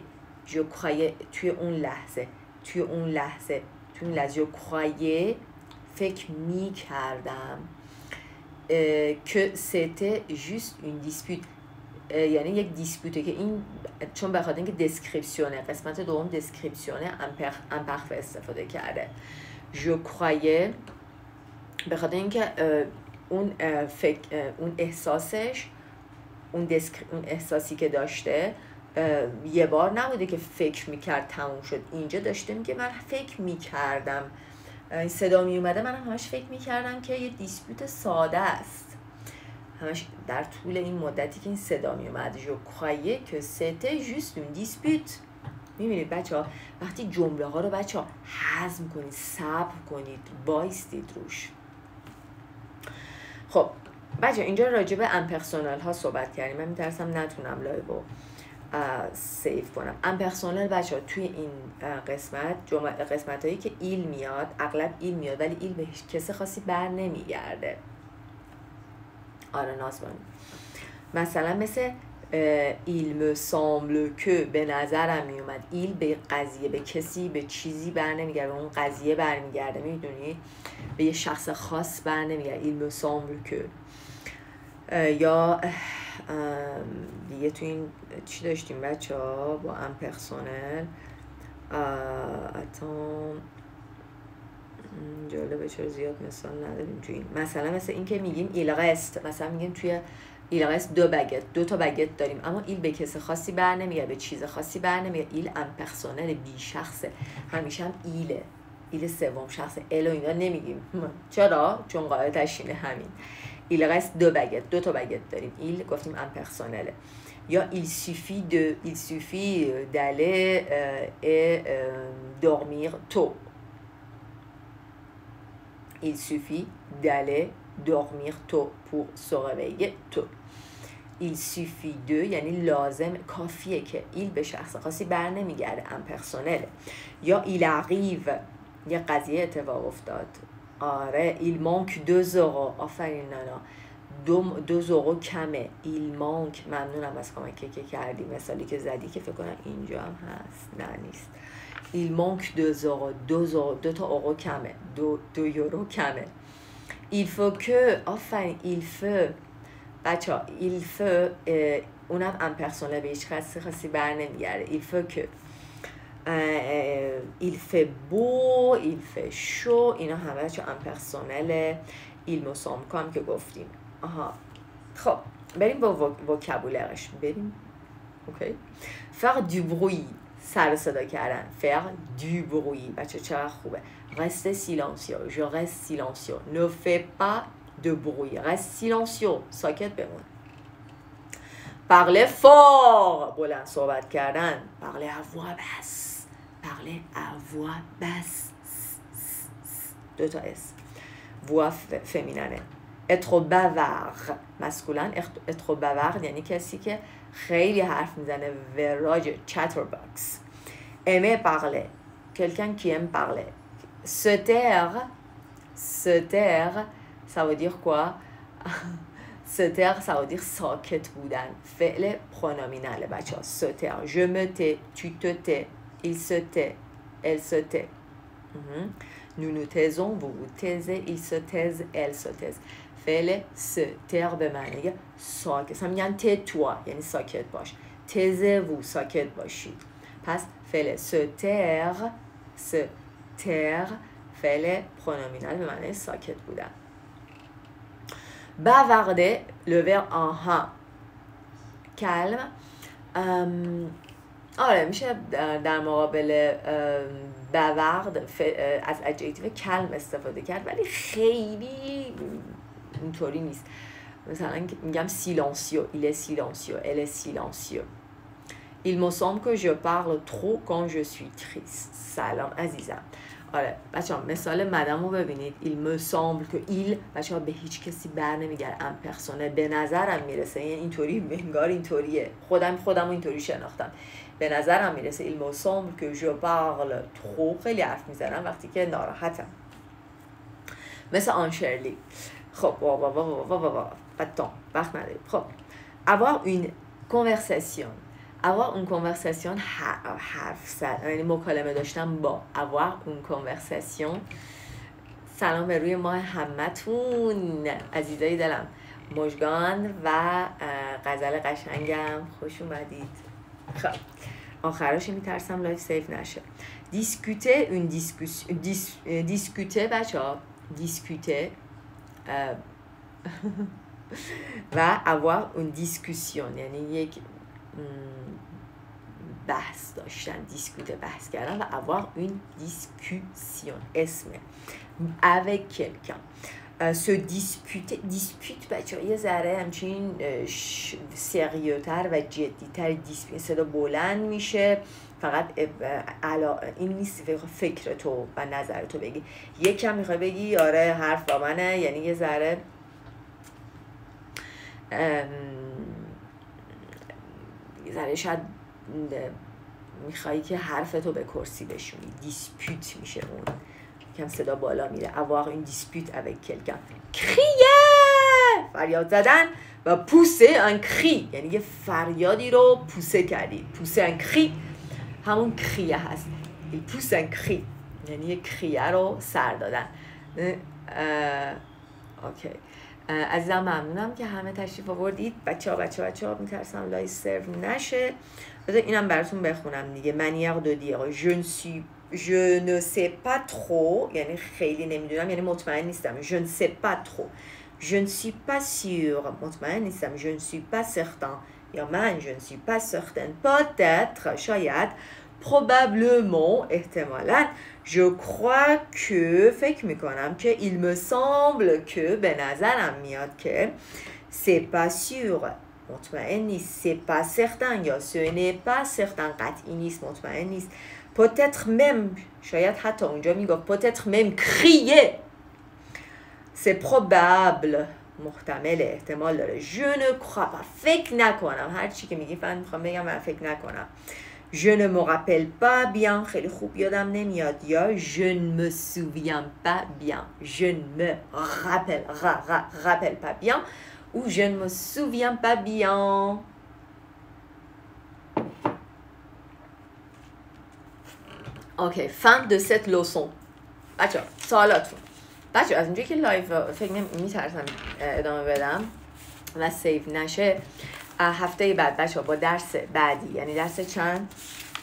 توی اون لحظه je croyais فکر میکردم که c'était juste une dispute، یعنی یک دیسپوته که این چون بخاطر اینکه دسکریپسیونه، قسمت دوم دسکریپسیونه، امپرفه استفاده کرده. je croyais به خاطر اینکه اون احساسش، اون احساسی که داشته یه بار نبوده که فکر میکرد تموم شد. اینجا داشته میگه من فکر میکردم، صدا میومده، من همش فکر میکردم که یه دیسپوت ساده است. همش در طول این مدتی که این صدا میومد je croyais que c'était juste une dispute. میبینید بچه ها وقتی جمله ها رو بچه ها هضم کنید، صبر کنید، بایستید روش. خب بچه اینجا راجع به امپرسونال ها صحبت کردیم. من میترسم نتونم لایو رو سیف کنم. امپرسونال بچه ها توی این قسمت هایی که ایل میاد، اغلب ایل میاد ولی ایل به کسی خاصی بر نمیگرده. آره نازبانی، مثلا مثل il me semble que، به نظرم میومد. ایل به قضیه، به کسی، به چیزی بر نمیگرده، اون قضیه برمیگرده، میدونید، به یه شخص خاص بر نمیگرده. il me semble que. یا دیگه تو این چی داشتیم بچه ها با امپرسونل؟ جالبه چرا زیاد مثال نداریم تو این. مثلا مثل این که میگیم il reste، مثلا میگیم توی il reste دو تا باگت داریم، اما ایل به کس خاصی بر نمیگرده، به چیز خاصی بر نمیگرده. ایل امپرسونل، بی شخصه، همیشه هم ایل سوم شخصه. ال و اینا نمیگیم. چرا؟ چون قاعده‌اش اینه همین. il reste دو تا باگت داریم. ایل گفتیم امپرسونله. یا il suffit d'aller et dormir tôt. il suffit d'aller dormir tôt pour se réveiller tôt. il suffit de یعنی لازم، کافیه که. ایل به شخص خاصی بر نمیگرده، امپرسونله. یا il arrive، یه قضیه اتفاق افتاد. آره il manque 2 euros. آفرین نانا، 2 euros کمه. il manque، ممنونم از کمکی که کردی، مثالی که زدی که فکر کنم اینجا هم هست، نه نیست. il manque 2 euros، 2 تا اورو کمه، 2 یورو کمه. il faut que، آفرین il faut بچه ها، il faut اونم امپرسونل، به هیچ خاصی بر نمیگرده. il faut que il fait beau، il fait chaud، اینا همه بچه امپرسونله. il me semble comme که گفتیم. آها خب بریم با وکابولرش. بریم اوکی. faire du bruit، سر صدا کردن. faire du bruit بچه چقدر خوبه. rester silencieux، je reste silencieux. ne fais pas de bruit. Reste silencieux. ساکت بمون. Parler fort. بلند صحبت کردن. Parler à voix basse. Parler à voix basse. 2 تا اس. voix féminine. être bavard. masculin. être bavard یعنی کسی که خیلی حرف میزنه. وراج. chatterbox. aimer parler. quelqu'un qui aime parler. se taire. ça veut dire quoi? se taire, ça veut dire ساکت بودن. فعل پرونومیناله بچه ها. se taire. je me tais, tu te tais, il se tait, elle se tait. nous nous taisons, vous vous taisez, ils se taisent, elles se taisent. فعل se taire به معنی ساکت. مثلا میگن tais-toi یعنی ساکت باش. taisez-vous ساکت باشید. پس فعل se taire فعل پرونومینال به معنی ساکت بودن. bavarder le verbe en ha. calme. آره میشه در مقابل bavard از adjective calme استفاده کرد ولی خیلی اینطوری نیست. مثلا میگم silencieux, il est silencieux, elle est silencieux. il me semble que je parle trop quand je suis triste. سلام عزیزم. آره بچه ها مثال مدام رو ببینید. il me semble که il بچه ها به هیچ کسی بر نمیگرد. ام پرسونه به نظرم میرسه یعنی اینطوری انگار اینطوریه. خودم رو اینطوری شناختم. به نظرم میرسه il me semble que je parle trop. خیلی حرف میزنم وقتی که ناراحتم. مثل آن شرلی. خب وقت نداریم. خب avoir une conversation. avoir une conversation حرف زدن یعنی مکالمه داشتن با. avoir une conversation. سلام به روی ماه همتون عزیزای دلم. مژگان و غزل قشنگم خوش اومدید. خب آخرش میترسم لایف سیف نشه. discuter une discuter بچه ها discuter و avoir une discussion یعنی یک بحث داشتن. discuter بحث کردن و avoir une discussion اسمه. avec quelqu'un. se dispute بچه ها یه ذره همچین سریوتر و جدیتر. صدا بلند میشه. فقط این نیست فکر تو و نظر تو بگی. یکم میخوای بگی آره حرف با منه یعنی یه ذره شاید میخوایی که حرفتو به کرسی بشونی. دیسپیوت میشه اون کم صدا بالا میره. avoir une dispute avec quelqu'un. crier فریاد زدن و pousser un cri یعنی یه فریادی رو پوسه کردی. pousser un cri همون کریه هست. il pousse un cri یعنی یه کریه رو سر دادن. اوکی عزیزم ممنونم که همه تشریف آوردید. بچه ها میترسم لایف سرو نشه. بذار اینم براتون بخونم دیگه. manière de dire je ne sais pas trop یعنی خیلی نمیدونم یعنی مطمئن نیستم. je ne sais pas trop. je ne suis pas sûre مطمئن نیستم. je ne suis pas certain یا من je ne suis pas certaine. peut-être شاید. probablement احتمالاً. je crois que فکر میکنم که il me semble که به نظرم میاد که c'est pas sûr مطمئن نیست. c'est pas certain یا ce n'est pas certain قطعی نیست مطمئن نیست. peut-être même شاید حتی اونجا میگفت peut-être même crier. c'est probable محتمل احتمال داره. je ne crois pas فکر نکنم. هر چی که میگی فقط میخوام بگم من فکر نکنم. je ne me rappelle pas bien خیلی خوب یادم نمیاد. یا je ne me souviens pas bien. je ne me rappelle pas bien ou je ne me souviens pas bien. اوکی fin de cette leçon. بچه سوالاتون. بچه از اینجایی که لایو فکر میترسم ادامه بدم و سیف نشه. هفته بعد بچه با درس بعدی یعنی درس چند؟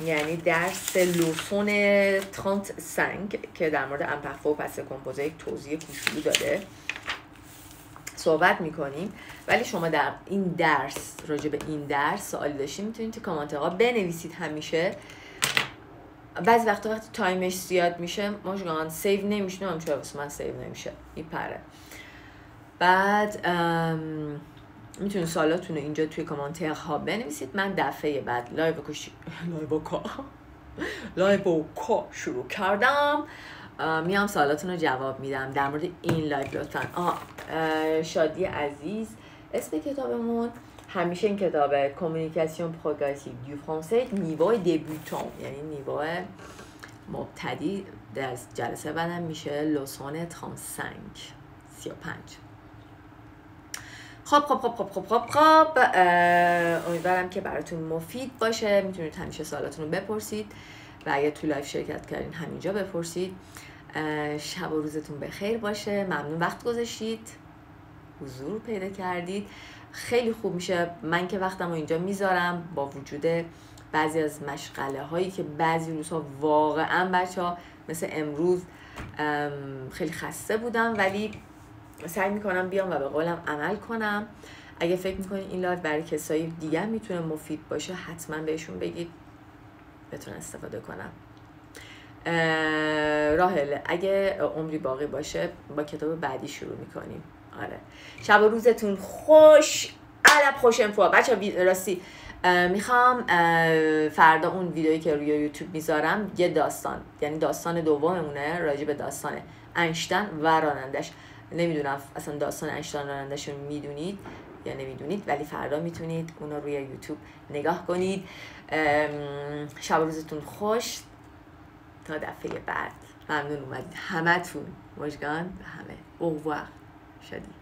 یعنی درس لوسون 35 که در مورد امپرفو و پس کمپوزه یک توضیح کوچولو داده صحبت میکنیم. ولی شما در این درس راجع به این درس سوالی داشتید میتونید تو کامنت ها بنویسید. همیشه بعضی وقتی تایمش زیاد میشه مشغلان سیو نمیشه. نمیدونم چرا واسه من سیو نمیشه میپره. 2 تا اس. اوکی عزیزم ممنونم که همه تشریف آوردید. بچه‌ها بعد میتونید سوالاتون رو اینجا توی کامنتر ها بنویسید. من دفعه بعد لایو کا شروع کردم، میام سوالاتون رو جواب میدم در مورد این لایو. لطفا شادی عزیز اسم کتابمون، همیشه این کتاب کمیونیکاسیون پروگرسیو دو فرانسه نیوای دبیوتان، یعنی نیوای مبتدی. در جلسه بعدم میشه لسان 35 خب امیدوارم که براتون مفید باشه. میتونید همیشه سوالاتون رو بپرسید و اگه تو لایو شرکت کردین همینجا بپرسید. شب و روزتون بخیر باشه. ممنون وقت گذاشتید، حضور پیدا کردید. خیلی خوب میشه. من که وقتم رو اینجا میذارم با وجود بعضی از مشغله هایی که بعضی روزها واقعا بچه ها مثل امروز خیلی خسته بودم، ولی سعی میکنم بیام و به قولم عمل کنم. اگه فکر میکنید این لایو برای کسایی دیگه میتونه مفید باشه، حتما بهشون بگید بتونن استفاده کنم. راهله اگه عمری باقی باشه با کتاب بعدی شروع میکنیم. آره شب و روزتون خوش. علب خوش انفوا بچه. راستی میخوام فردا اون ویدیویی که روی یوتیوب میذارم یه داستان، یعنی داستان دوممونه راجع به داستان اینشتین و رانندش. نمیدونم اصلا داستان اینشتین رانندش رو میدونید یا نمیدونید، ولی فردا میتونید اون رو روی یوتیوب نگاه کنید. شب و روزتون خوش تا دفعه بعد. ممنون اومدید همتون. مژگان به همه. اووار شدید.